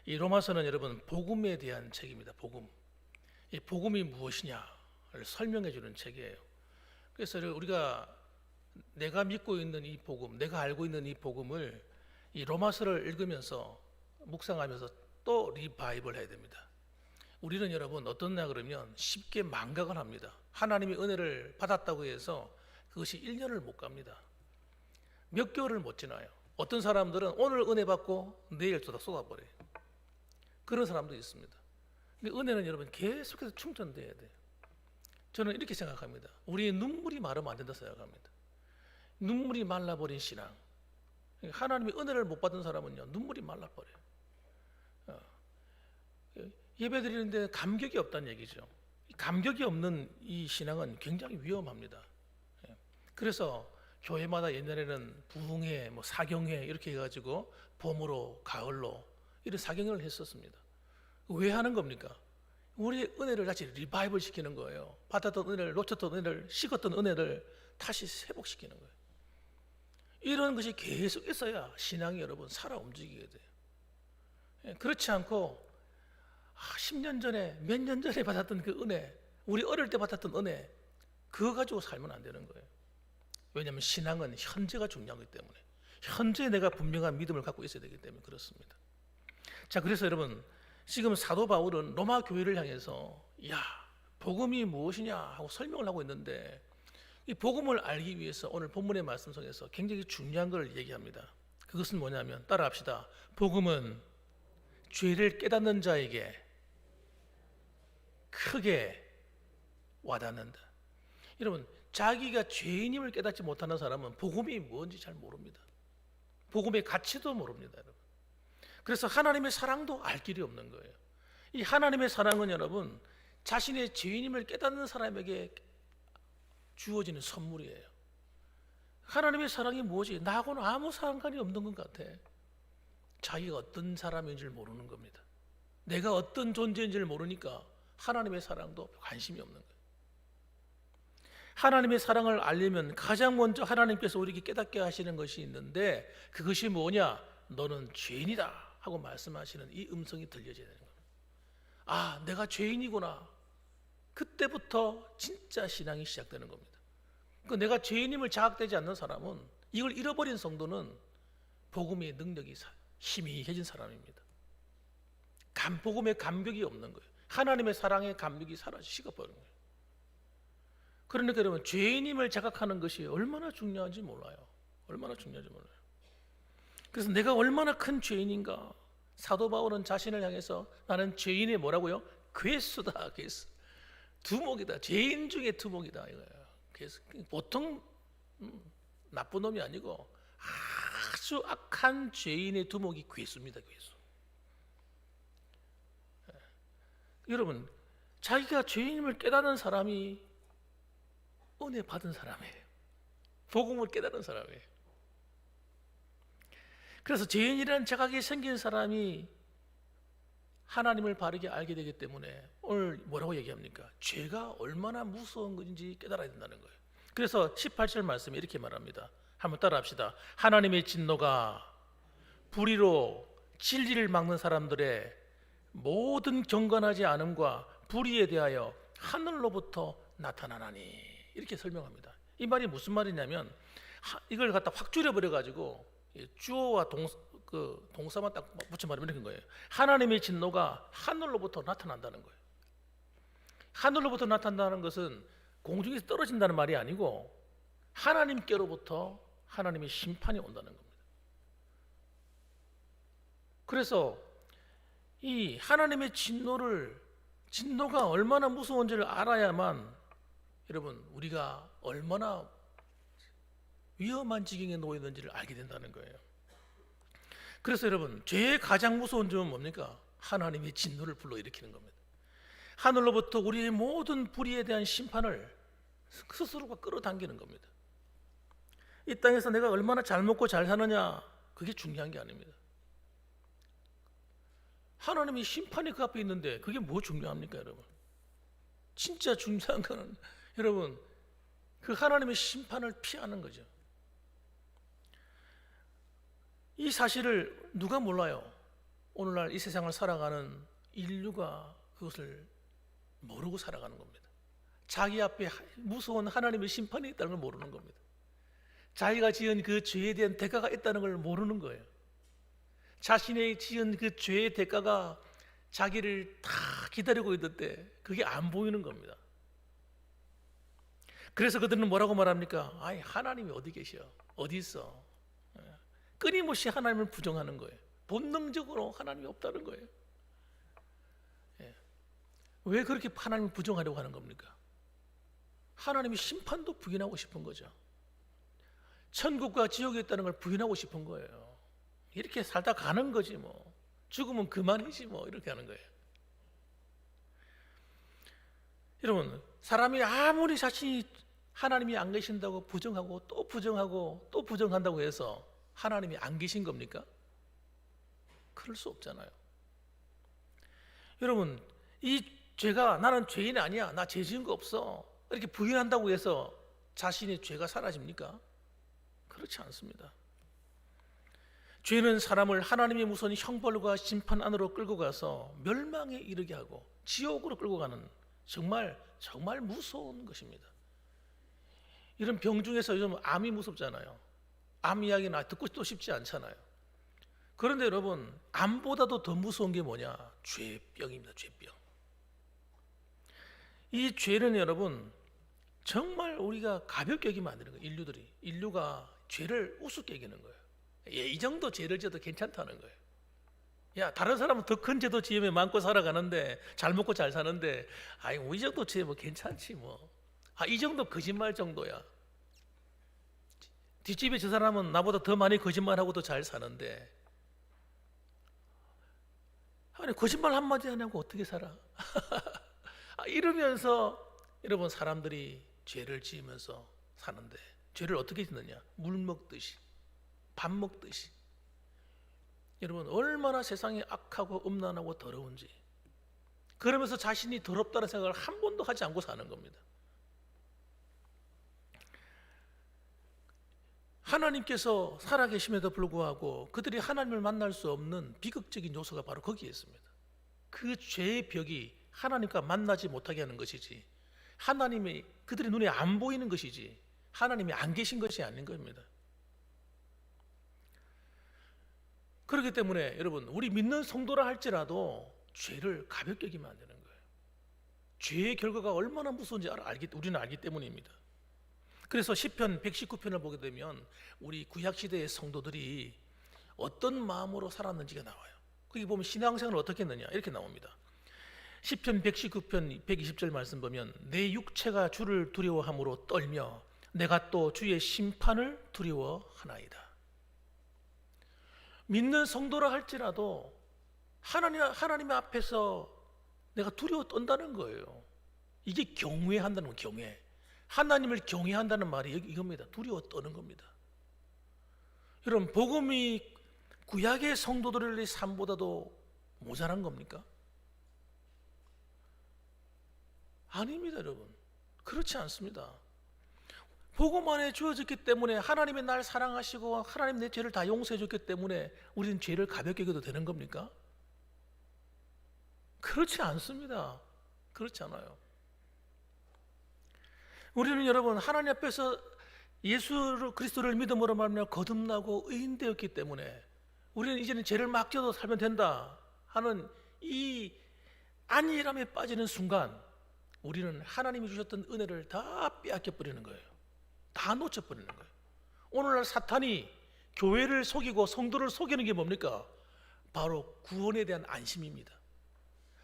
이 로마서는 여러분 복음에 대한 책입니다. 복음. 이 복음이 무엇이냐를 설명해 주는 책이에요. 그래서 우리가 내가 믿고 있는 이 복음, 내가 알고 있는 이 복음을 이 로마서를 읽으면서 묵상하면서 또 리바이벌 해야 됩니다. 우리는 여러분 어떻냐 그러면 쉽게 망각을 합니다. 하나님의 은혜를 받았다고 해서 그것이 1년을 못 갑니다. 몇 개월을 못 지나요. 어떤 사람들은 오늘 은혜 받고 내일 쏟아버려요. 그런 사람도 있습니다. 근데 은혜는 여러분 계속해서 충전돼야 돼요. 저는 이렇게 생각합니다. 우리의 눈물이 마르면 안 된다 생각합니다. 눈물이 말라버린 신앙. 하나님의 은혜를 못 받은 사람은요 눈물이 말라버려요. 예배 드리는데 감격이 없다는 얘기죠. 감격이 없는 이 신앙은 굉장히 위험합니다. 그래서 교회마다 옛날에는 부흥회, 사경회 이렇게 해가지고 봄으로 가을로 이런 사경을 했었습니다. 왜 하는 겁니까? 우리의 은혜를 다시 리바이벌 시키는 거예요. 받았던 은혜를, 놓쳤던 은혜를, 식었던 은혜를 다시 회복시키는 거예요. 이런 것이 계속 있어야 신앙이 여러분 살아 움직이게 돼요. 그렇지 않고 10년 전에 몇 년 전에 받았던 그 은혜, 우리 어릴 때 받았던 은혜 그거 가지고 살면 안 되는 거예요. 왜냐하면 신앙은 현재가 중요하기 때문에 현재 내가 분명한 믿음을 갖고 있어야 되기 때문에 그렇습니다. 자, 그래서 여러분 지금 사도 바울은 로마 교회를 향해서 복음이 무엇이냐 하고 설명을 하고 있는데 이 복음을 알기 위해서 오늘 본문의 말씀 속에서 굉장히 중요한 걸 얘기합니다. 그것은 뭐냐면 따라합시다. 복음은 죄를 깨닫는 자에게 크게 와닿는다. 여러분 자기가 죄인임을 깨닫지 못하는 사람은 복음이 뭔지 잘 모릅니다. 복음의 가치도 모릅니다, 여러분. 그래서 하나님의 사랑도 알 길이 없는 거예요. 이 하나님의 사랑은 여러분 자신의 죄인임을 깨닫는 사람에게 주어지는 선물이에요. 하나님의 사랑이 무엇이? 나하고는 아무 상관이 없는 것 같아. 자기가 어떤 사람인 줄 모르는 겁니다. 내가 어떤 존재인 줄 모르니까 하나님의 사랑도 관심이 없는 거예요. 하나님의 사랑을 알려면 가장 먼저 하나님께서 우리에게 깨닫게 하시는 것이 있는데 그것이 뭐냐? 너는 죄인이다 하고 말씀하시는 이 음성이 들려져야 되는 겁니다. 내가 죄인이구나. 그때부터 진짜 신앙이 시작되는 겁니다. 내가 죄인임을 자각되지 않는 사람은 이걸 잃어버린 성도는 복음의 능력이 희미해진 사람입니다. 복음의 감격이 없는 거예요. 하나님의 사랑의 감격이 사라져 식어버린 거예요. 그러니까 여러분 죄인임을 자각하는 것이 얼마나 중요한지 몰라요. 얼마나 중요한지 몰라요. 그래서 내가 얼마나 큰 죄인인가. 사도 바울은 자신을 향해서 나는 죄인의 뭐라고요? 괴수다. 괴수. 두목이다. 죄인 중에 두목이다 이거예요. 괴수. 보통 나쁜 놈이 아니고 아주 악한 죄인의 두목이 괴수입니다. 괴수. 여러분 자기가 죄인임을 깨닫는 사람이 은혜 받은 사람이에요. 복음을 깨달은 사람이에요. 그래서 죄인이라는 자각이 생긴 사람이 하나님을 바르게 알게 되기 때문에 오늘 뭐라고 얘기합니까? 죄가 얼마나 무서운 것인지 깨달아야 된다는 거예요. 그래서 18절 말씀에 이렇게 말합니다. 한번 따라합시다. 하나님의 진노가 불의로 진리를 막는 사람들의 모든 경건하지 않음과 불의에 대하여 하늘로부터 나타나나니 이렇게 설명합니다. 이 말이 무슨 말이냐면 이걸 갖다 확 줄여버려 가지고 주어와 동사만 딱 붙여버리면 이런 거예요. 하나님의 진노가 하늘로부터 나타난다는 거예요. 하늘로부터 나타난다는 것은 공중에서 떨어진다는 말이 아니고 하나님께로부터 하나님의 심판이 온다는 겁니다. 그래서 이 하나님의 진노가 얼마나 무서운지를 알아야만 여러분 우리가 얼마나 위험한 지경에 놓여 있는지를 알게 된다는 거예요. 그래서 여러분 죄의 가장 무서운 점은 뭡니까? 하나님의 진노를 불러일으키는 겁니다. 하늘로부터 우리의 모든 불의에 대한 심판을 스스로가 끌어당기는 겁니다. 이 땅에서 내가 얼마나 잘 먹고 잘 사느냐 그게 중요한 게 아닙니다. 하나님의 심판이 그 앞에 있는데 그게 뭐 중요합니까 여러분? 진짜 중요한 거는 여러분 그 하나님의 심판을 피하는 거죠. 이 사실을 누가 몰라요? 오늘날 이 세상을 살아가는 인류가 그것을 모르고 살아가는 겁니다. 자기 앞에 무서운 하나님의 심판이 있다는 걸 모르는 겁니다. 자기가 지은 그 죄에 대한 대가가 있다는 걸 모르는 거예요. 자신의 지은 그 죄의 대가가 자기를 다 기다리고 있는데 그게 안 보이는 겁니다. 그래서 그들은 뭐라고 말합니까? 아니, 하나님이 어디 계셔? 어디 있어? 끊임없이 하나님을 부정하는 거예요. 본능적으로 하나님이 없다는 거예요. 왜 그렇게 하나님을 부정하려고 하는 겁니까? 하나님이 심판도 부인하고 싶은 거죠. 천국과 지옥이 있다는 걸 부인하고 싶은 거예요. 이렇게 살다 가는 거지 뭐. 죽으면 그만이지 뭐. 이렇게 하는 거예요. 여러분, 사람이 아무리 자신이 하나님이 안 계신다고 부정하고 또 부정하고 또 부정한다고 해서 하나님이 안 계신 겁니까? 그럴 수 없잖아요. 여러분, 이 죄가 나는 죄인 아니야, 나 죄 지은 거 없어, 이렇게 부인한다고 해서 자신의 죄가 사라집니까? 그렇지 않습니다. 죄는 사람을 하나님의 무서운 형벌과 심판 안으로 끌고 가서 멸망에 이르게 하고 지옥으로 끌고 가는 정말 무서운 것입니다. 이런 병 중에서 요즘 암이 무섭잖아요. 암 이야기는 듣고 또 쉽지 않잖아요. 그런데 여러분, 암보다도 더 무서운 게 뭐냐? 죄병입니다. 죄병. 이 죄는 여러분 정말 우리가 가볍게 여기면 안 되는 거예요. 인류가 죄를 우습게 여기는 거예요. 이 정도 죄를 지어도 괜찮다는 거예요. 야, 다른 사람은 더 큰 죄도 지으면 많고 살아가는데, 잘 먹고 잘 사는데, 아이, 이 정도 죄 뭐 괜찮지 뭐. 이 정도 거짓말 정도야. 뒷집에 저 사람은 나보다 더 많이 거짓말하고 도 잘 사는데, 아니, 거짓말 한마디 안 하고 어떻게 살아? 이러면서 여러분, 사람들이 죄를 지으면서 사는데, 죄를 어떻게 짓느냐? 물 먹듯이, 밥 먹듯이. 여러분, 얼마나 세상이 악하고 음란하고 더러운지. 그러면서 자신이 더럽다는 생각을 한 번도 하지 않고 사는 겁니다. 하나님께서 살아계심에도 불구하고 그들이 하나님을 만날 수 없는 비극적인 요소가 바로 거기에 있습니다. 그 죄의 벽이 하나님과 만나지 못하게 하는 것이지, 하나님이 그들의 눈에 안 보이는 것이지, 하나님이 안 계신 것이 아닌 겁니다. 그렇기 때문에 여러분, 우리 믿는 성도라 할지라도 죄를 가볍게 여기면 안 되는 거예요. 죄의 결과가 얼마나 무서운지 우리는 알기 때문입니다. 그래서 시편 119편을 보게 되면 우리 구약시대의 성도들이 어떤 마음으로 살았는지가 나와요. 거기 보면 신앙생활을 어떻게 했느냐 이렇게 나옵니다. 시편 119편 120절 말씀 보면, 내 육체가 주를 두려워함으로 떨며 내가 또 주의 심판을 두려워하나이다. 믿는 성도라 할지라도 하나님 앞에서 내가 두려워 떤다는 거예요. 이게 경외한다는 거예요. 경외. 하나님을 경외한다는 말이 이겁니다. 두려워 떠는 겁니다. 여러분, 복음이 구약의 성도들의 삶보다도 모자란 겁니까? 아닙니다, 여러분. 그렇지 않습니다. 복음 안에 주어졌기 때문에, 하나님이 날 사랑하시고 하나님 내 죄를 다 용서해 줬기 때문에 우리는 죄를 가볍게 여겨도 되는 겁니까? 그렇지 않습니다. 그렇지 않아요. 우리는 여러분, 하나님 앞에서 예수 그리스도를 믿음으로 말미암아 거듭나고 의인되었기 때문에 우리는 이제는 죄를 맡겨도 살면 된다 하는 이 안일함에 빠지는 순간, 우리는 하나님이 주셨던 은혜를 다 빼앗겨 버리는 거예요. 다 놓쳐버리는 거예요. 오늘날 사탄이 교회를 속이고 성도를 속이는 게 뭡니까? 바로 구원에 대한 안심입니다.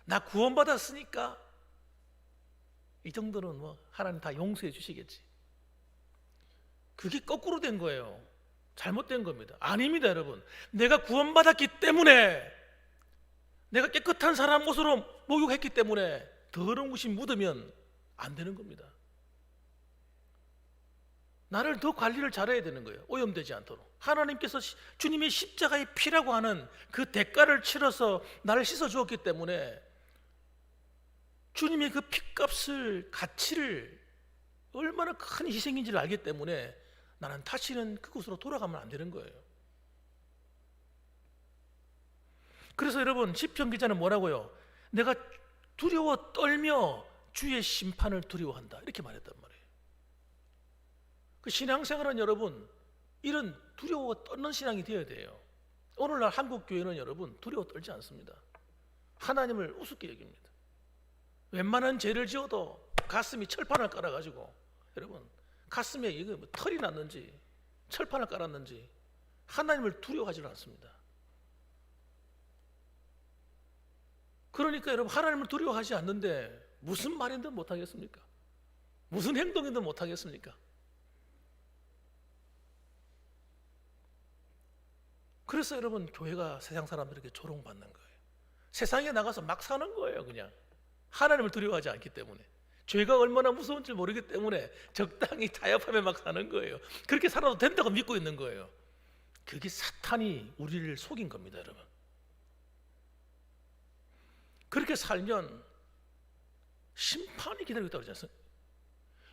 나 구원받았으니까 이 정도는 뭐 하나님 다 용서해 주시겠지. 그게 거꾸로 된 거예요. 잘못된 겁니다. 아닙니다, 여러분. 내가 구원받았기 때문에, 내가 깨끗한 사람 옷으로 목욕했기 때문에 더러운 것이 묻으면 안 되는 겁니다. 나를 더 관리를 잘해야 되는 거예요. 오염되지 않도록. 하나님께서 주님의 십자가의 피라고 하는 그 대가를 치러서 나를 씻어 주었기 때문에, 주님의 그 피값을, 가치를 얼마나 큰 희생인지를 알기 때문에 나는 다시는 그곳으로 돌아가면 안 되는 거예요. 그래서 여러분 시편 기자는 뭐라고요? 내가 두려워 떨며 주의 심판을 두려워한다 이렇게 말했단 말이에요. 그 신앙생활은 여러분 이런 두려워 떨는 신앙이 되어야 돼요. 오늘날 한국 교회는 여러분 두려워 떨지 않습니다. 하나님을 우습게 여깁니다. 웬만한 죄를 지어도 가슴이 철판을 깔아가지고 여러분 가슴에 이거 뭐 털이 났는지 철판을 깔았는지 하나님을 두려워하지 않습니다. 그러니까 여러분 하나님을 두려워하지 않는데 무슨 말이든 못하겠습니까? 무슨 행동이든 못하겠습니까? 그래서 여러분 교회가 세상 사람들에게 조롱받는 거예요. 세상에 나가서 막 사는 거예요. 그냥 하나님을 두려워하지 않기 때문에, 죄가 얼마나 무서운지 모르기 때문에 적당히 타협하며 막 사는 거예요. 그렇게 살아도 된다고 믿고 있는 거예요. 그게 사탄이 우리를 속인 겁니다, 여러분. 그렇게 살면 심판이 기다리고 있다고 그러지 않습니까?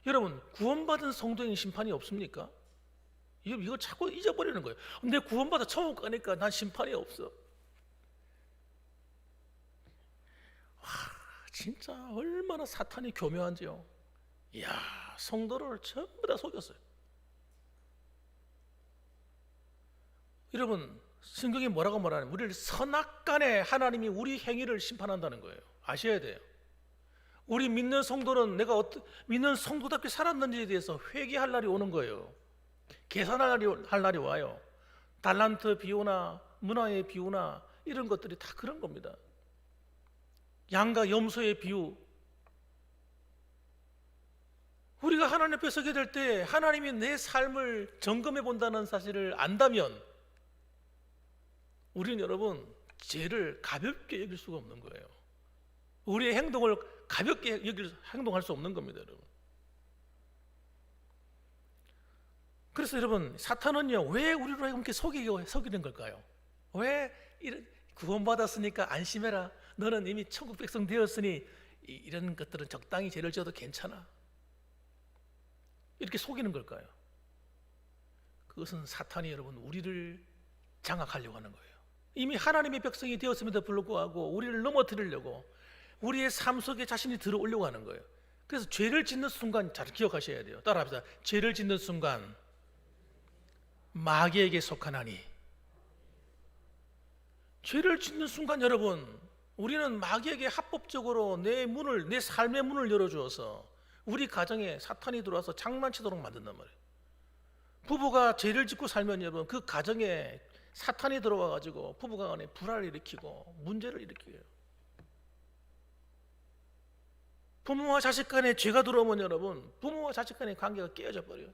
여러분 구원받은 성도에게 심판이 없습니까? 이거 자꾸 잊어버리는 거예요. 내 구원받아 천국 가니까 난 심판이 없어. 와, 진짜 얼마나 사탄이 교묘한지요. 이야, 성도를 전부 다 속였어요. 여러분 성경이 뭐라고 말하냐면 우리를 선악간에 하나님이 우리 행위를 심판한다는 거예요. 아셔야 돼요. 우리 믿는 성도는 내가 믿는 성도답게 살았는지에 대해서 회개할 날이 오는 거예요. 계산할 날이 와요. 달란트 비유나 문화의 비유나 이런 것들이 다 그런 겁니다. 양과 염소의 비유. 우리가 하나님 앞에 서게 될 때 하나님이 내 삶을 점검해 본다는 사실을 안다면 우리는 여러분 죄를 가볍게 여길 수가 없는 거예요. 우리의 행동을 가볍게 행동할 수 없는 겁니다, 여러분. 그래서 여러분 사탄은요 왜 우리로 이렇게 속이는 걸까요? 왜 구원받았으니까 안심해라, 너는 이미 천국 백성 되었으니 이런 것들은 적당히 죄를 지어도 괜찮아, 이렇게 속이는 걸까요? 그것은 사탄이 여러분 우리를 장악하려고 하는 거예요. 이미 하나님의 백성이 되었음에도 불구하고 우리를 넘어뜨리려고 우리의 삶 속에 자신이 들어오려고 하는 거예요. 그래서 죄를 짓는 순간 잘 기억하셔야 돼요. 따라합시다. 죄를 짓는 순간 마귀에게 속하나니. 죄를 짓는 순간 여러분 우리는 마귀에게 합법적으로 내 삶의 문을 열어주어서 우리 가정에 사탄이 들어와서 장난치도록 만든단 말이에요. 부부가 죄를 짓고 살면 여러분 그 가정에 사탄이 들어와 가지고 부부가 간에 불화를 일으키고 문제를 일으켜요. 부모와 자식 간에 죄가 들어오면 여러분 부모와 자식 간의 관계가 깨어져 버려요.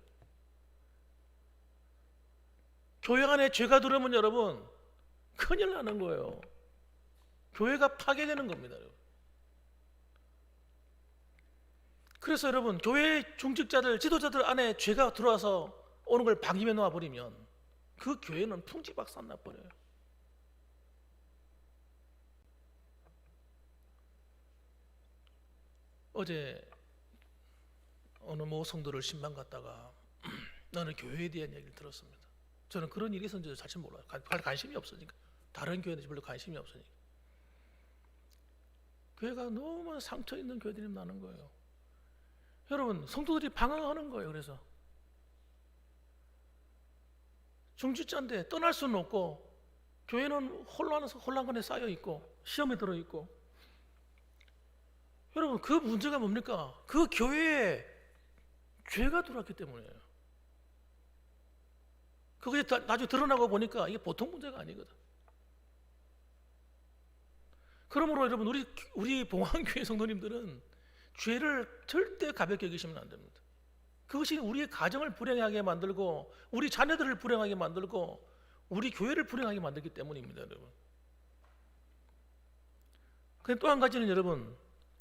교회 안에 죄가 들어오면 여러분 큰일 나는 거예요. 교회가 파괴되는 겁니다, 여러분. 그래서 여러분 교회 중직자들, 지도자들 안에 죄가 들어와서 오는 걸 방임해 놓아 버리면 그 교회는 풍지박산 나 버려요. 어제 어느 모 성도를 신방 갔다가 나는 교회에 대한 얘기를 들었습니다. 저는 그런 일이 있었는지 자체 몰라요. 관심이 없으니까. 다른 교회는 별로 관심이 없으니까. 교회가 너무 상처 있는 교회들이 나는 거예요. 여러분 성도들이 방황하는 거예요. 그래서 중직자인데 떠날 수는 없고 교회는 혼란간에 쌓여 있고 시험에 들어 있고. 여러분 그 문제가 뭡니까? 그 교회에 죄가 들어왔기 때문이에요. 그게 나중에 드러나고 보니까 이게 보통 문제가 아니거든. 그러므로 여러분 우리 봉황교회 성도님들은 죄를 절대 가볍게 여기시면 안 됩니다. 그것이 우리의 가정을 불행하게 만들고 우리 자녀들을 불행하게 만들고 우리 교회를 불행하게 만들기 때문입니다, 여러분. 그런데 또 한 가지는 여러분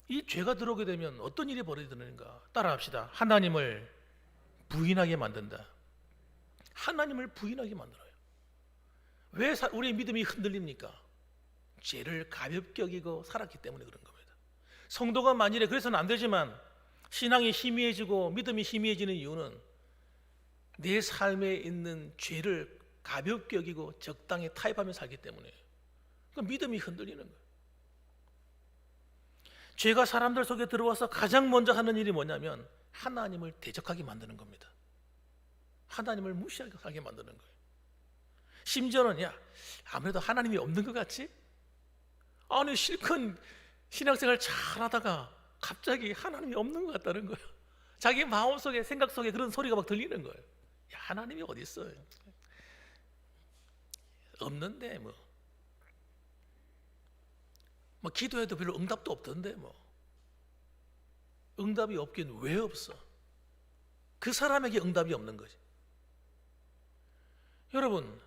이 죄가 들어오게 되면 어떤 일이 벌어지는가? 따라합시다. 하나님을 부인하게 만든다. 하나님을 부인하게 만들어요. 왜 우리의 믿음이 흔들립니까? 죄를 가볍게 여기고 살았기 때문에 그런 겁니다. 성도가 만일에 그래서는 안 되지만 신앙이 희미해지고 믿음이 희미해지는 이유는 내 삶에 있는 죄를 가볍게 여기고 적당히 타협하며 살기 때문에. 그 믿음이 흔들리는 거예요. 죄가 사람들 속에 들어와서 가장 먼저 하는 일이 뭐냐면 하나님을 대적하게 만드는 겁니다. 하나님을 무시하게 만드는 거예요. 심지어는 아무래도 하나님이 없는 것 같지? 아니 실컷 신앙생활 잘하다가 갑자기 하나님이 없는 것 같다는 거예요. 자기 마음속에 생각 속에 그런 소리가 막 들리는 거예요. 하나님이 어디 있어요? 없는데 뭐 기도해도 별로 응답도 없던데 응답이 없긴 왜 없어? 그 사람에게 응답이 없는 거지. 여러분,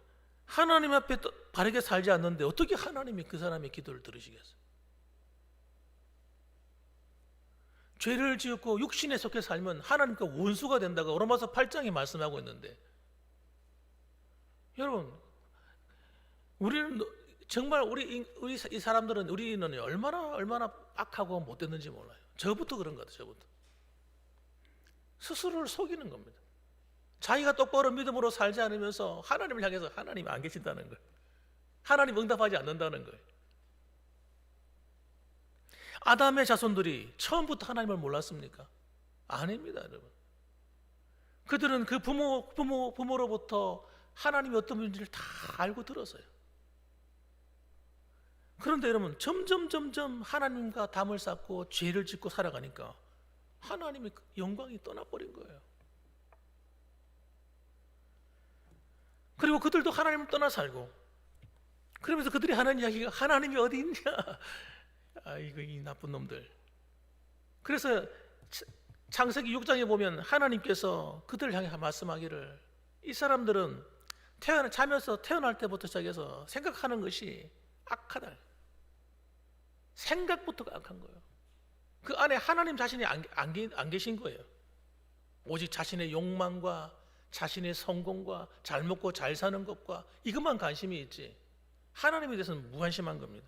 하나님 앞에 바르게 살지 않는데 어떻게 하나님이 그 사람의 기도를 들으시겠어요? 죄를 지었고 육신에 속해 살면 하나님과 원수가 된다고 로마서 8장에 말씀하고 있는데, 여러분, 우리는 정말 우리 이 사람들은 우리는 얼마나 악하고 못됐는지 몰라요. 저부터 그런 것 같아요. 저부터 스스로를 속이는 겁니다. 자기가 똑바로 믿음으로 살지 않으면서 하나님을 향해서 하나님이 안 계신다는 거예요. 하나님 응답하지 않는다는 거예요. 아담의 자손들이 처음부터 하나님을 몰랐습니까? 아닙니다, 여러분. 그들은 그 부모로부터 하나님이 어떤 분인지를 다 알고 들었어요. 그런데 여러분, 점점 하나님과 담을 쌓고 죄를 짓고 살아가니까 하나님의 영광이 떠나버린 거예요. 그리고 그들도 하나님을 떠나 살고, 그러면서 그들이 하는 이야기가 하나님이 어디 있냐? 아이고, 이 나쁜 놈들. 그래서 창세기 6장에 보면 하나님께서 그들을 향해 말씀하기를, 이 사람들은 자면서 태어날 때부터 시작해서 생각하는 것이 악하다. 생각부터가 악한 거예요. 그 안에 하나님 자신이 안 계신 거예요. 오직 자신의 욕망과 자신의 성공과 잘 먹고 잘 사는 것과 이것만 관심이 있지, 하나님에 대해서는 무관심한 겁니다.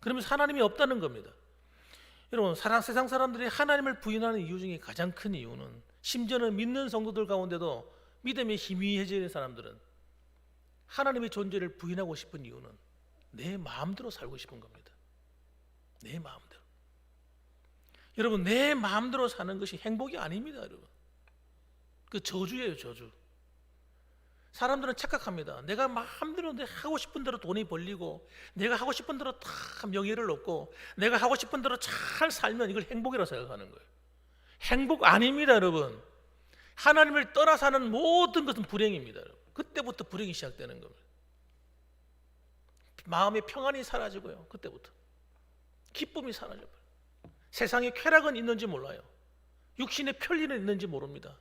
그러면서 하나님이 없다는 겁니다. 여러분, 세상 사람들이 하나님을 부인하는 이유 중에 가장 큰 이유는, 심지어는 믿는 성도들 가운데도 믿음이 희미해지는 사람들은 하나님의 존재를 부인하고 싶은 이유는 내 마음대로 살고 싶은 겁니다. 내 마음대로. 여러분, 내 마음대로 사는 것이 행복이 아닙니다, 여러분. 그 저주예요, 저주. 사람들은 착각합니다. 내가 마음대로 하고 싶은 대로 돈이 벌리고, 내가 하고 싶은 대로 다 명예를 얻고, 내가 하고 싶은 대로 잘 살면 이걸 행복이라고 생각하는 거예요. 행복 아닙니다, 여러분. 하나님을 떠나 사는 모든 것은 불행입니다, 여러분. 그때부터 불행이 시작되는 겁니다. 마음의 평안이 사라지고요, 그때부터 기쁨이 사라져요. 세상에 쾌락은 있는지 몰라요. 육신의 편리는 있는지 모릅니다.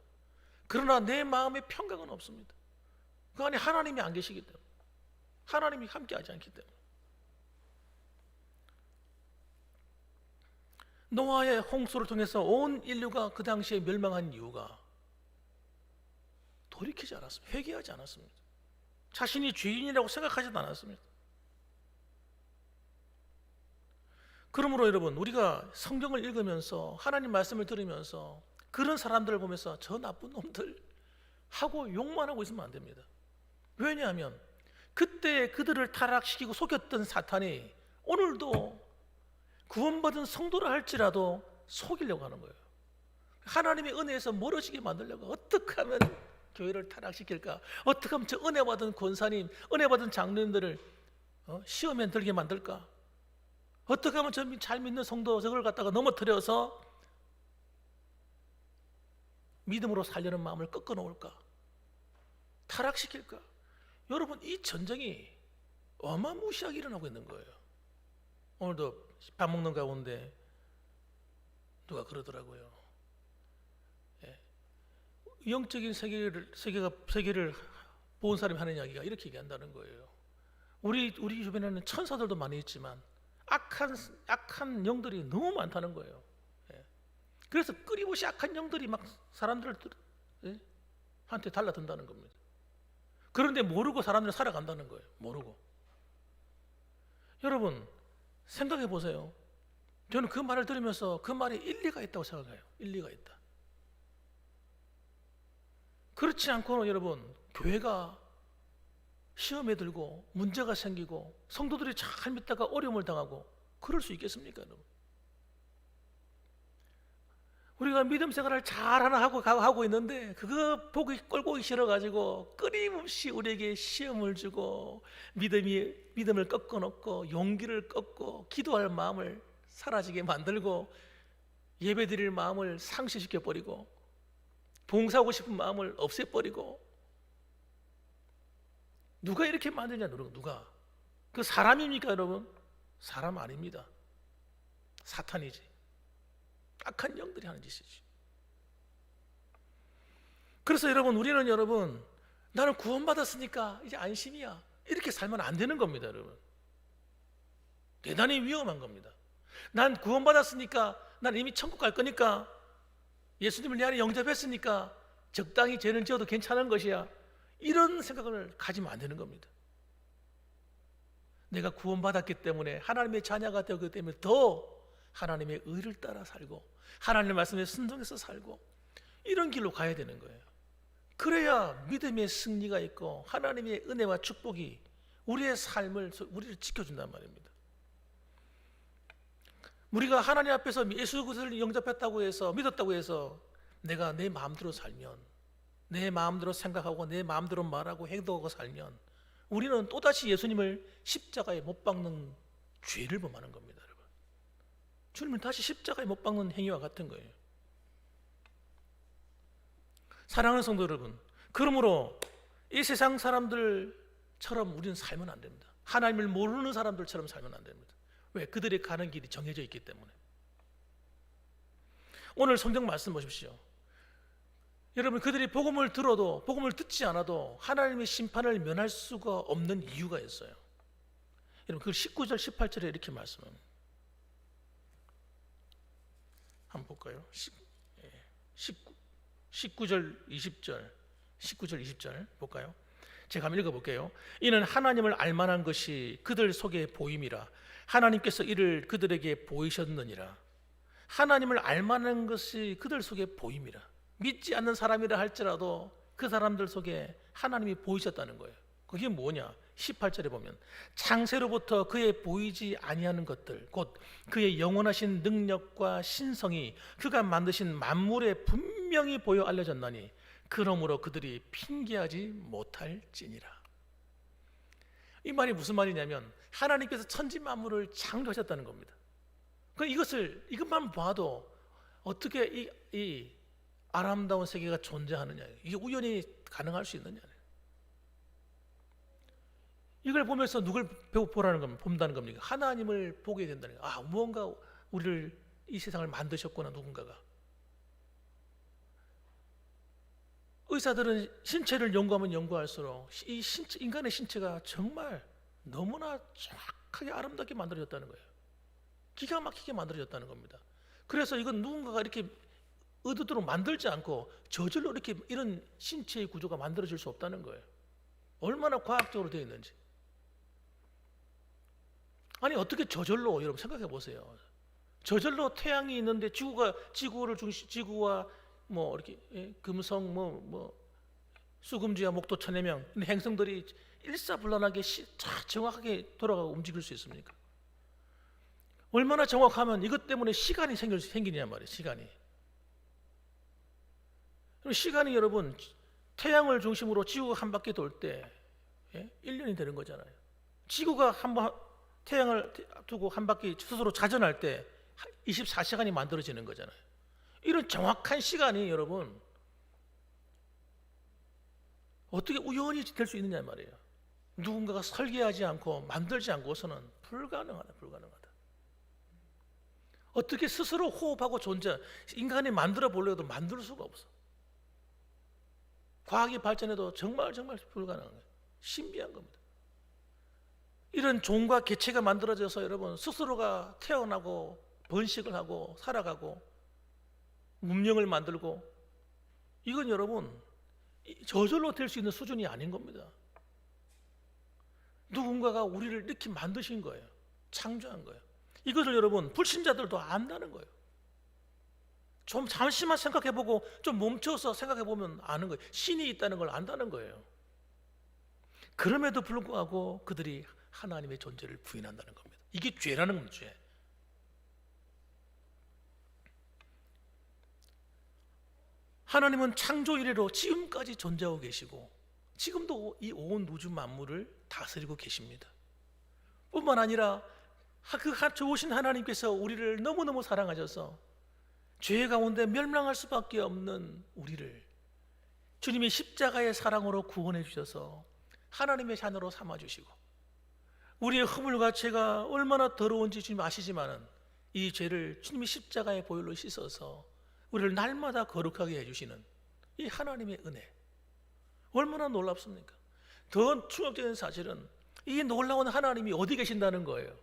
그러나 내 마음의 평강은 없습니다. 그 안에 하나님이 안 계시기 때문에, 하나님이 함께하지 않기 때문에. 노아의 홍수를 통해서 온 인류가 그 당시에 멸망한 이유가 돌이키지 않았습니다. 회개하지 않았습니다. 자신이 죄인이라고 생각하지도 않았습니다. 그러므로 여러분, 우리가 성경을 읽으면서 하나님 말씀을 들으면서 그런 사람들을 보면서 저 나쁜 놈들 하고 욕만 하고 있으면 안 됩니다. 왜냐하면 그때 그들을 타락시키고 속였던 사탄이 오늘도 구원받은 성도라 할지라도 속이려고 하는 거예요. 하나님의 은혜에서 멀어지게 만들려고, 어떻게 하면 교회를 타락시킬까? 어떻게 하면 저 은혜받은 권사님, 은혜받은 장로님들을 시험에 들게 만들까? 어떻게 하면 저 잘 믿는 성도 저걸 갖다가 넘어뜨려서 믿음으로 살려는 마음을 꺾어 놓을까? 타락시킬까? 여러분, 이 전쟁이 어마무시하게 일어나고 있는 거예요. 오늘도 밥 먹는 가운데 누가 그러더라고요. 영적인 세계를 본 사람이 하는 이야기가 이렇게 얘기한다는 거예요. 우리 주변에는 천사들도 많이 있지만 악한 영들이 너무 많다는 거예요. 그래서 끊임없이 악한 영들이 막 사람들한테 달라든다는 겁니다. 그런데 모르고 사람들은 살아간다는 거예요. 모르고. 여러분, 생각해 보세요. 저는 그 말을 들으면서 그 말에 일리가 있다고 생각해요. 일리가 있다. 그렇지 않고는 여러분, 교회가 시험에 들고 문제가 생기고 성도들이 잘 믿다가 어려움을 당하고 그럴 수 있겠습니까, 여러분? 우리가 믿음 생활을 잘 하나 하고 있는데 그거 보기 꼴보기 싫어가지고 끊임없이 우리에게 시험을 주고 믿음을 꺾어놓고 용기를 꺾고 기도할 마음을 사라지게 만들고 예배드릴 마음을 상실시켜버리고 봉사하고 싶은 마음을 없애버리고 누가 이렇게 만드냐, 여러분? 누가? 그 사람입니까, 여러분? 사람 아닙니다. 사탄이지. 악한 영들이 하는 짓이지. 그래서 우리는 나는 구원받았으니까 이제 안심이야, 이렇게 살면 안 되는 겁니다, 여러분. 대단히 위험한 겁니다. 난 구원받았으니까, 난 이미 천국 갈 거니까, 예수님을 내 안에 영접했으니까 적당히 죄는 지어도 괜찮은 것이야, 이런 생각을 가지면 안 되는 겁니다. 내가 구원받았기 때문에, 하나님의 자녀가 되었기 때문에 더 하나님의 의를 따라 살고 하나님의 말씀에 순종해서 살고 이런 길로 가야 되는 거예요. 그래야 믿음의 승리가 있고 하나님의 은혜와 축복이 우리의 우리를 지켜준단 말입니다. 우리가 하나님 앞에서 예수 그리스도를 영접했다고 해서, 믿었다고 해서 내가 내 마음대로 살면, 내 마음대로 생각하고 내 마음대로 말하고 행동하고 살면 우리는 또다시 예수님을 십자가에 못 박는 죄를 범하는 겁니다, 여러분. 주님을 다시 십자가에 못 박는 행위와 같은 거예요. 사랑하는 성도 여러분, 그러므로 이 세상 사람들처럼 우리는 살면 안 됩니다. 하나님을 모르는 사람들처럼 살면 안 됩니다. 왜? 그들이 가는 길이 정해져 있기 때문에. 오늘 성경 말씀 보십시오. 여러분, 그들이 복음을 들어도, 복음을 듣지 않아도 하나님의 심판을 면할 수가 없는 이유가 있어요. 여러분, 그 19절 18절에 이렇게 말씀합니다. 한번 볼까요? 19절 20절 19절 20절 볼까요? 제가 한번 읽어볼게요. 이는 하나님을 알만한 것이 그들 속에 보임이라. 하나님께서 이를 그들에게 보이셨느니라. 하나님을 알만한 것이 그들 속에 보임이라. 믿지 않는 사람이라 할지라도 그 사람들 속에 하나님이 보이셨다는 거예요. 그게 뭐냐? 18절에 보면 창세로부터 그의 보이지 아니하는 것들, 곧 그의 영원하신 능력과 신성이 그가 만드신 만물에 분명히 보여 알려졌나니 그러므로 그들이 핑계하지 못할지니라. 이 말이 무슨 말이냐면 하나님께서 천지 만물을 창조하셨다는 겁니다. 이것만 봐도 어떻게 이 아름다운 세계가 존재하느냐, 이게 우연히 가능할 수 있느냐. 이걸 보면서 누굴 보라는 겁니까? 본다는 겁니까? 하나님을 보게 된다는 거예요. 무언가 우리를, 이 세상을 만드셨구나, 누군가가. 의사들은 신체를 연구하면 연구할수록 인간의 신체가 정말 너무나 정확하게 아름답게 만들어졌다는 거예요. 기가 막히게 만들어졌다는 겁니다. 그래서 이건 누군가가 이렇게 의도대로 만들지 않고 저절로 이렇게 이런 신체의 구조가 만들어질 수 없다는 거예요. 얼마나 과학적으로 되어 있는지. 아니, 어떻게 저절로, 여러분 생각해 보세요. 저절로 태양이 있는데 지구와 뭐 이렇게 금성, 수금지와 목도, 천해명 행성들이 일사불란하게 정확하게 돌아가고 움직일 수 있습니까? 얼마나 정확하면 이것 때문에 시간이 생기냐 말이에요. 시간이 여러분, 태양을 중심으로 지구가 한 바퀴 돌 때 1년이 되는 거잖아요. 지구가 한번 태양을 두고 한 바퀴 스스로 자전할 때 24시간이 만들어지는 거잖아요. 이런 정확한 시간이 여러분 어떻게 우연히 될 수 있느냐 말이에요. 누군가가 설계하지 않고 만들지 않고서는 불가능하다. 어떻게 스스로 호흡하고 인간이 만들어 보려도 만들 수가 없어. 과학이 발전해도 정말 불가능한 거예요. 신비한 겁니다. 이런 종과 개체가 만들어져서 여러분 스스로가 태어나고 번식을 하고 살아가고 문명을 만들고, 이건 여러분 저절로 될 수 있는 수준이 아닌 겁니다. 누군가가 우리를 이렇게 만드신 거예요. 창조한 거예요. 이것을 여러분 불신자들도 안다는 거예요. 좀 잠시만 생각해보고 좀 멈춰서 생각해보면 아는 거예요. 신이 있다는 걸 안다는 거예요. 그럼에도 불구하고 그들이 하나님의 존재를 부인한다는 겁니다. 이게 죄라는 겁니다. 죄. 하나님은 창조 이래로 지금까지 존재하고 계시고 지금도 이 온 우주 만물을 다스리고 계십니다. 뿐만 아니라 그 좋으신 하나님께서 우리를 너무너무 사랑하셔서 죄 가운데 멸망할 수밖에 없는 우리를 주님의 십자가의 사랑으로 구원해 주셔서 하나님의 자녀로 삼아주시고, 우리의 허물과 죄가 얼마나 더러운지 주님 아시지만은 이 죄를 주님의 십자가의 보혈로 씻어서 우리를 날마다 거룩하게 해주시는 이 하나님의 은혜, 얼마나 놀랍습니까? 더 충격적인 사실은 이 놀라운 하나님이 어디 계신다는 거예요.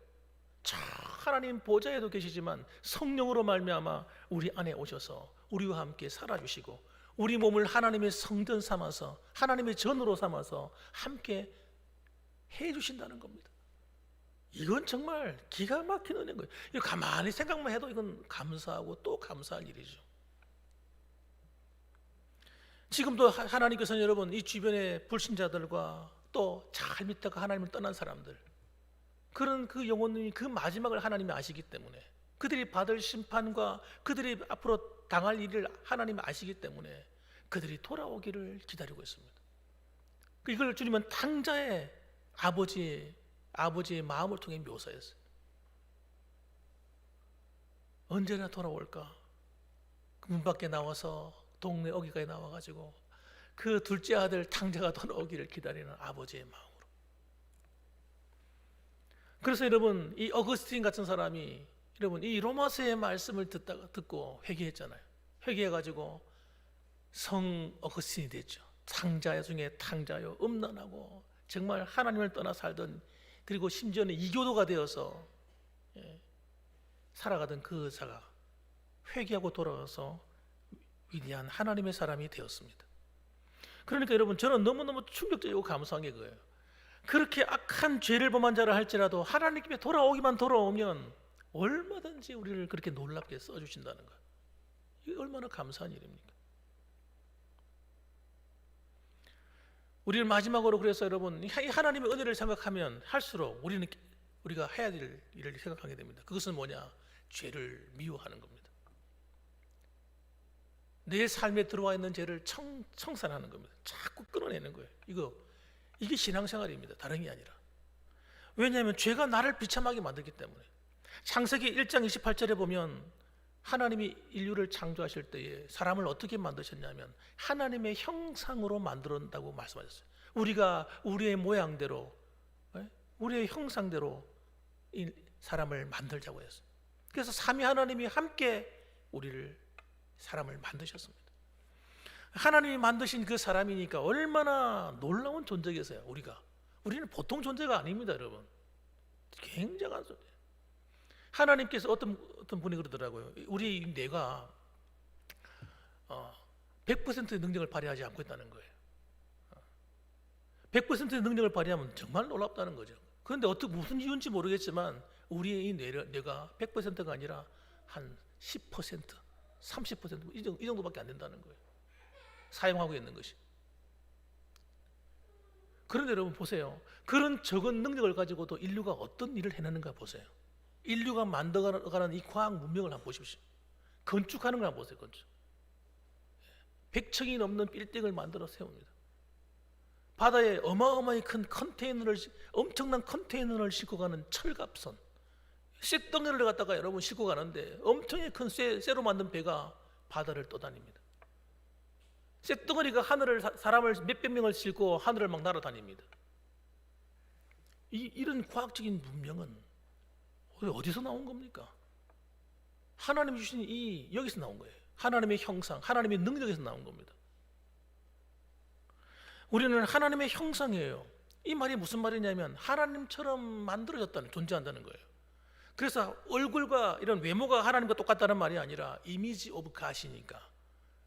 저 하나님 보좌에도 계시지만 성령으로 말미암아 우리 안에 오셔서 우리와 함께 살아주시고 우리 몸을 하나님의 성전 삼아서 하나님의 전으로 삼아서 함께 해주신다는 겁니다. 이건 정말 기가 막힌 은혜인 거예요. 이거 가만히 생각만 해도 이건 감사하고 또 감사할 일이죠. 지금도 하나님께서는 여러분 이 주변의 불신자들과 또 잘 믿다가 하나님을 떠난 사람들, 그런 그 영혼이 그 마지막을 하나님이 아시기 때문에, 그들이 받을 심판과 그들이 앞으로 당할 일을 하나님이 아시기 때문에 그들이 돌아오기를 기다리고 있습니다. 이걸 주님은 탕자의 아버지의 마음을 통해 묘사했어요. 언제나 돌아올까? 그 문 밖에 나와서 동네 어귀가에 나와가지고 그 둘째 아들 탕자가 돌아오기를 기다리는 아버지의 마음으로. 그래서 여러분 이 어거스틴 같은 사람이 여러분 이 로마서의 말씀을 듣고 회개했잖아요. 회개해가지고 성 어거스틴이 됐죠. 탕자 중에 탕자요, 음란하고 정말 하나님을 떠나 살던, 그리고 심지어는 이교도가 되어서 살아가던 그 자가 회개하고 돌아와서 위대한 하나님의 사람이 되었습니다. 그러니까 여러분 저는 너무너무 충격적이고 감사한 게 그거예요. 그렇게 악한 죄를 범한 자라 할지라도 하나님께 돌아오면 얼마든지 우리를 그렇게 놀랍게 써주신다는 것, 이게 얼마나 감사한 일입니까? 우리를 마지막으로 그래서 여러분 이 하나님의 은혜를 생각하면 할수록 우리가 해야 될 일을 생각하게 됩니다. 그것은 뭐냐? 죄를 미워하는 겁니다. 내 삶에 들어와 있는 죄를 청산하는 겁니다. 자꾸 끌어내는 거예요. 이게 신앙생활입니다. 다른 게 아니라. 왜냐하면 죄가 나를 비참하게 만들기 때문에. 창세기 1장 28절에 보면 하나님이 인류를 창조하실 때에 사람을 어떻게 만드셨냐면 하나님의 형상으로 만들었다고 말씀하셨어요. 우리가 우리의 모양대로, 우리의 형상대로 이 사람을 만들자고 했어요. 그래서 삼위 하나님이 함께 사람을 만드셨습니다. 하나님이 만드신 그 사람이니까 얼마나 놀라운 존재겠어요. 우리는 보통 존재가 아닙니다, 여러분. 굉장한 존재. 하나님께서 어떤 분이 그러더라고요. 우리 뇌가 100%의 능력을 발휘하지 않고 있다는 거예요. 100%의 능력을 발휘하면 정말 놀랍다는 거죠. 그런데 무슨 이유인지 모르겠지만 우리의 이 뇌가 100%가 아니라 한 10%, 30% 이 정도밖에 안 된다는 거예요. 사용하고 있는 것이. 그런데 여러분 보세요. 그런 적은 능력을 가지고도 인류가 어떤 일을 해내는가 보세요. 인류가 만들어가는 이 과학 문명을 한번 보십시오. 건축하는 걸 한번 보세요. 건축. 100층이 넘는 빌딩을 만들어 세웁니다. 바다에 어마어마히 큰 엄청난 컨테이너를 싣고 가는 철갑선, 쇳덩이를 갖다가 여러분 싣고 가는데 엄청나게 큰 쇠로 만든 배가 바다를 떠다닙니다. 쇳덩어리가 사람을 몇백 명을 싣고 하늘을 막 날아다닙니다. 이런 과학적인 문명은 어디서 나온 겁니까? 하나님이 주신 여기서 나온 거예요. 하나님의 형상, 하나님의 능력에서 나온 겁니다. 우리는 하나님의 형상이에요. 이 말이 무슨 말이냐면 하나님처럼 존재한다는 거예요. 그래서 얼굴과 이런 외모가 하나님과 똑같다는 말이 아니라 이미지 오브 갓이니까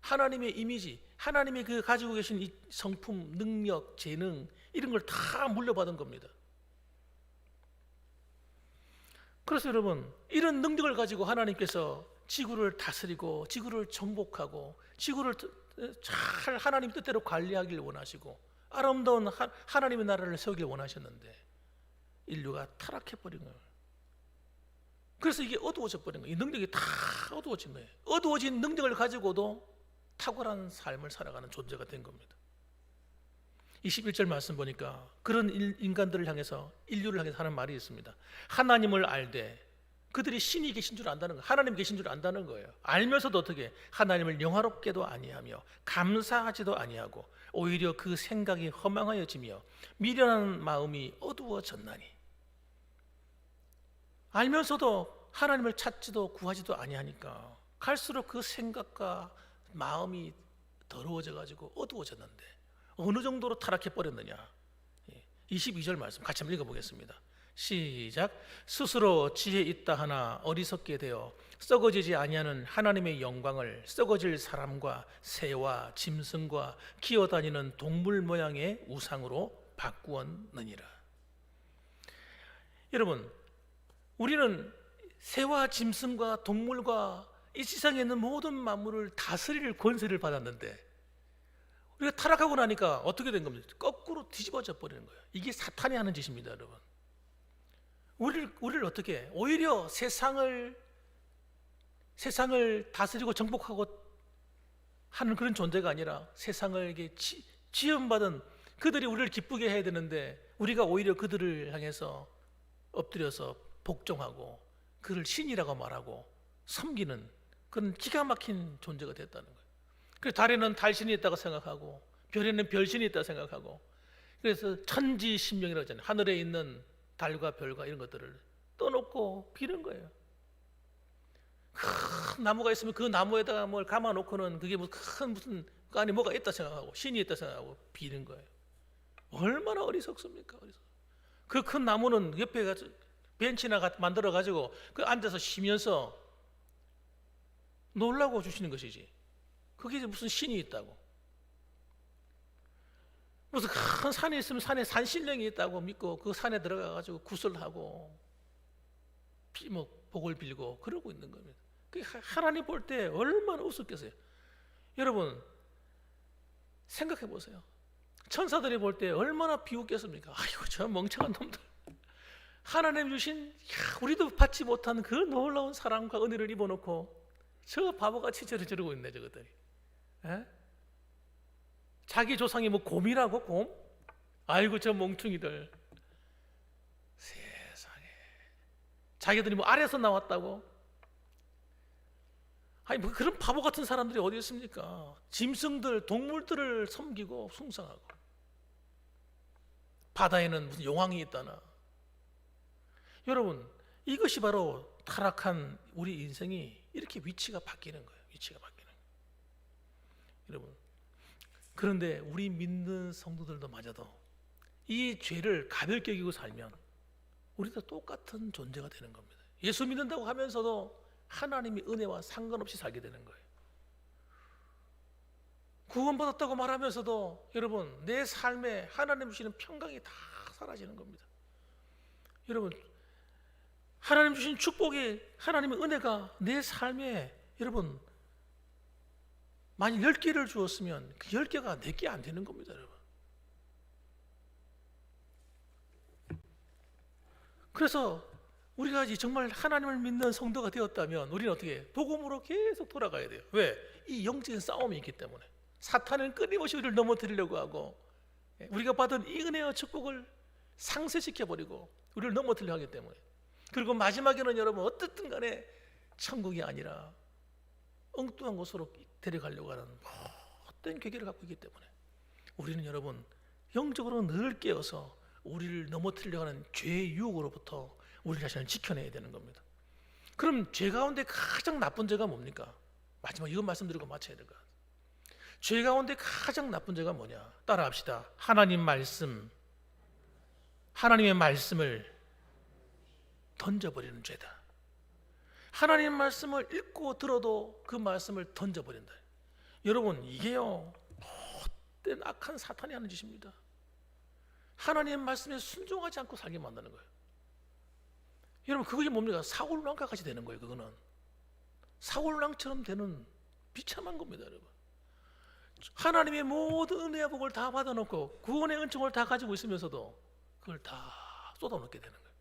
하나님의 이미지, 하나님이 가지고 계신 이 성품, 능력, 재능 이런 걸 다 물려받은 겁니다. 그래서 여러분 이런 능력을 가지고 하나님께서 지구를 다스리고 지구를 정복하고 지구를 잘 하나님 뜻대로 관리하기를 원하시고 아름다운 하나님의 나라를 세우길 원하셨는데 인류가 타락해버린 거예요. 그래서 이게 어두워져 버린 거예요. 이 능력이 다 어두워진 거예요. 어두워진 능력을 가지고도 탁월한 삶을 살아가는 존재가 된 겁니다. 21절 말씀 보니까 그런 인간들을 향해서, 인류를 향해서 하는 말이 있습니다. 하나님을 알되, 그들이 신이 계신 줄 안다는 거예요. 하나님 계신 줄 안다는 거예요. 알면서도 어떻게 하나님을 영화롭게도 아니하며 감사하지도 아니하고 오히려 그 생각이 허망하여지며 미련한 마음이 어두워졌나니. 알면서도 하나님을 찾지도 구하지도 아니하니까 갈수록 그 생각과 마음이 더러워져 가지고 어두워졌는데 어느 정도로 타락해 버렸느냐. 22절 말씀 같이 한번 읽어보겠습니다. 시작. 스스로 지혜 있다 하나 어리석게 되어 썩어지지 아니하는 하나님의 영광을 썩어질 사람과 새와 짐승과 기어다니는 동물 모양의 우상으로 바꾸었느니라. 여러분, 우리는 새와 짐승과 동물과 이 세상에 있는 모든 만물을 다스릴 권세를 받았는데 우리가 타락하고 나니까 어떻게 된 겁니까? 거꾸로 뒤집어져 버리는 거예요. 이게 사탄이 하는 짓입니다, 여러분. 우리를 어떻게, 오히려 세상을 다스리고 정복하고 하는 그런 존재가 아니라 세상을 지음받은 그들이 우리를 기쁘게 해야 되는데 우리가 오히려 그들을 향해서 엎드려서 복종하고 그를 신이라고 말하고 섬기는 그런 기가 막힌 존재가 됐다는 거예요. 그래서 달에는 달신이 있다고 생각하고 별에는 별신이 있다고 생각하고, 그래서 천지신명이라고 하잖아요. 하늘에 있는 달과 별과 이런 것들을 떠놓고 비는 거예요. 큰 나무가 있으면 그 나무에다가 뭘 감아놓고는 그게 무슨 그 안에 뭐가 있다 생각하고 신이 있다 생각하고 비는 거예요. 얼마나 어리석습니까? 그 큰 나무는 옆에 벤치나 만들어 가지고 그 앉아서 쉬면서 놀라고 주시는 것이지, 그게 무슨 신이 있다고, 무슨 큰 산이 있으면 산에 산신령이 있다고 믿고 그 산에 들어가 가지고 구슬하고 복을 빌고 그러고 있는 겁니다. 하나님 볼 때 얼마나 우습겠어요. 여러분 생각해 보세요. 천사들이 볼 때 얼마나 비웃겠습니까? 아이고 저 멍청한 놈들, 하나님 주신 우리도 받지 못한 그 놀라운 사랑과 은혜를 입어놓고 저 바보같이 저러고 있네 저것들이. 에? 자기 조상이 뭐 곰이라고, 곰? 아이고 저 멍충이들. 세상에, 자기들이 뭐 아래서 나왔다고? 아니 뭐 그런 바보 같은 사람들이 어디 있습니까? 짐승들, 동물들을 섬기고 숭상하고 바다에는 무슨 용왕이 있다나. 여러분 이것이 바로 타락한 우리 인생이 이렇게 위치가 바뀌는 거예요. 위치가 바뀌는 거예요. 여러분, 그런데 우리 믿는 성도들도 마저도 이 죄를 가볍게 여기고 살면 우리도 똑같은 존재가 되는 겁니다. 예수 믿는다고 하면서도 하나님의 은혜와 상관없이 살게 되는 거예요. 구원받았다고 말하면서도 여러분 내 삶에 하나님 주시는 평강이 다 사라지는 겁니다. 여러분 하나님 주신 축복이, 하나님의 은혜가 내 삶에 여러분 만일 10개를 주었으면 그 10개가 내게 안 되는 겁니다, 여러분. 그래서 우리가 정말 하나님을 믿는 성도가 되었다면 우리는 어떻게 복음으로 계속 돌아가야 돼요. 왜? 이 영적인 싸움이 있기 때문에. 사탄은 끊임없이 우리를 넘어뜨리려고 하고 우리가 받은 이 은혜와 축복을 상쇄시켜버리고 우리를 넘어뜨리려 하기 때문에. 그리고 마지막에는 여러분 어떻든 간에 천국이 아니라 엉뚱한 곳으로 데려가려고 하는 못된 계획을 갖고 있기 때문에 우리는 여러분 영적으로 늘 깨어서 우리를 넘어뜨리려고 하는 죄의 유혹으로부터 우리 자신을 지켜내야 되는 겁니다. 그럼 죄 가운데 가장 나쁜 죄가 뭡니까? 마지막 이거 말씀드리고 마쳐야 될 것 같아요. 죄 가운데 가장 나쁜 죄가 뭐냐? 따라합시다. 하나님의 말씀을 던져버리는 죄다. 하나님의 말씀을 읽고 들어도 그 말씀을 던져버린다. 여러분 이게요 못된 악한 사탄이 하는 짓입니다. 하나님의 말씀에 순종하지 않고 살게 만드는 거예요. 여러분 그것이 뭡니까? 사울왕과 같이 되는 거예요. 그거는 사울왕처럼 되는 비참한 겁니다, 여러분. 하나님의 모든 은혜와 복을 다 받아놓고 구원의 은총을 다 가지고 있으면서도 그걸 다 쏟아놓게 되는 거예요.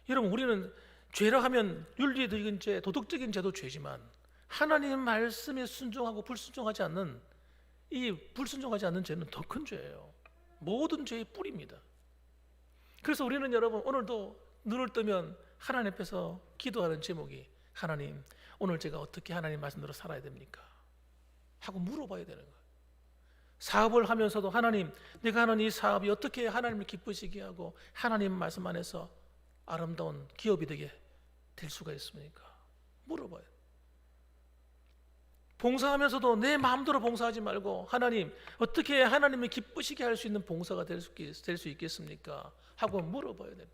여러분, 우리는 죄라 하면 윤리적인 죄, 도덕적인 죄도 죄지만 하나님 말씀에 순종하고 불순종하지 않는 이 불순종하지 않는 죄는 더 큰 죄예요. 모든 죄의 뿌리입니다. 그래서 우리는 여러분 오늘도 눈을 뜨면 하나님 앞에서 기도하는 제목이 하나님, 오늘 제가 어떻게 하나님 말씀대로 살아야 됩니까? 하고 물어봐야 되는 거예요. 사업을 하면서도 하나님, 내가 하는 이 사업이 어떻게 하나님을 기쁘시게 하고 하나님 말씀 안에서 아름다운 기업이 되게 될 수가 있습니까? 물어봐요. 봉사하면서도 내 마음대로 봉사하지 말고 하나님, 어떻게 하나님을 기쁘시게 할 수 있는 봉사가 될 수 있겠습니까? 하고 물어봐야 돼요.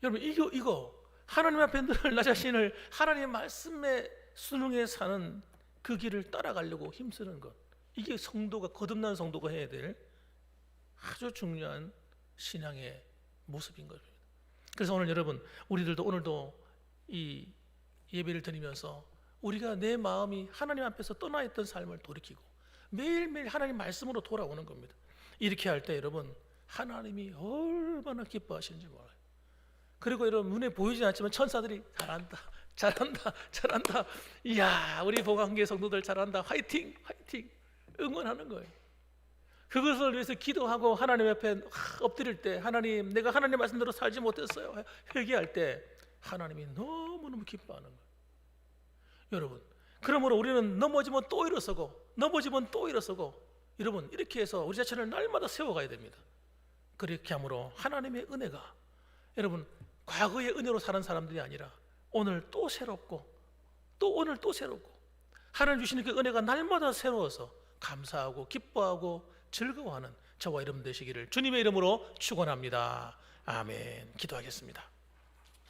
여러분, 이거 하나님 앞에 늘 나 자신을 하나님의 말씀에 순응해 사는 그 길을 따라가려고 힘쓰는 것, 이게 성도가, 거듭난 성도가 해야 될 아주 중요한 신앙의 모습인 겁니다. 그래서 오늘 여러분, 우리들도 오늘도 이 예배를 드리면서 우리가 내 마음이 하나님 앞에서 떠나 있던 삶을 돌이키고 매일매일 하나님 말씀으로 돌아오는 겁니다. 이렇게 할 때 여러분, 하나님이 얼마나 기뻐하시는지 몰라요. 그리고 여러분, 눈에 보이지 않지만 천사들이 잘한다, 잘한다, 잘한다, 이야 우리 복안교회 성도들 잘한다, 화이팅, 화이팅 응원하는 거예요. 그것을 위해서 기도하고 하나님 앞에 엎드릴 때, 하나님, 내가 하나님 말씀대로 살지 못했어요, 회개할 때 하나님이 너무너무 기뻐하는 거예요. 여러분, 그러므로 우리는 넘어지면 또 일어서고 넘어지면 또 일어서고, 여러분 이렇게 해서 우리 자신을 날마다 세워가야 됩니다. 그렇게 함으로 하나님의 은혜가, 여러분 과거의 은혜로 사는 사람들이 아니라 오늘 또 새롭고 또 오늘 또 새롭고 하나님 주시는 그 은혜가 날마다 새로워서 감사하고 기뻐하고 즐거워하는 저와 여러분 되시기를 주님의 이름으로 축원합니다. 아멘. 기도하겠습니다.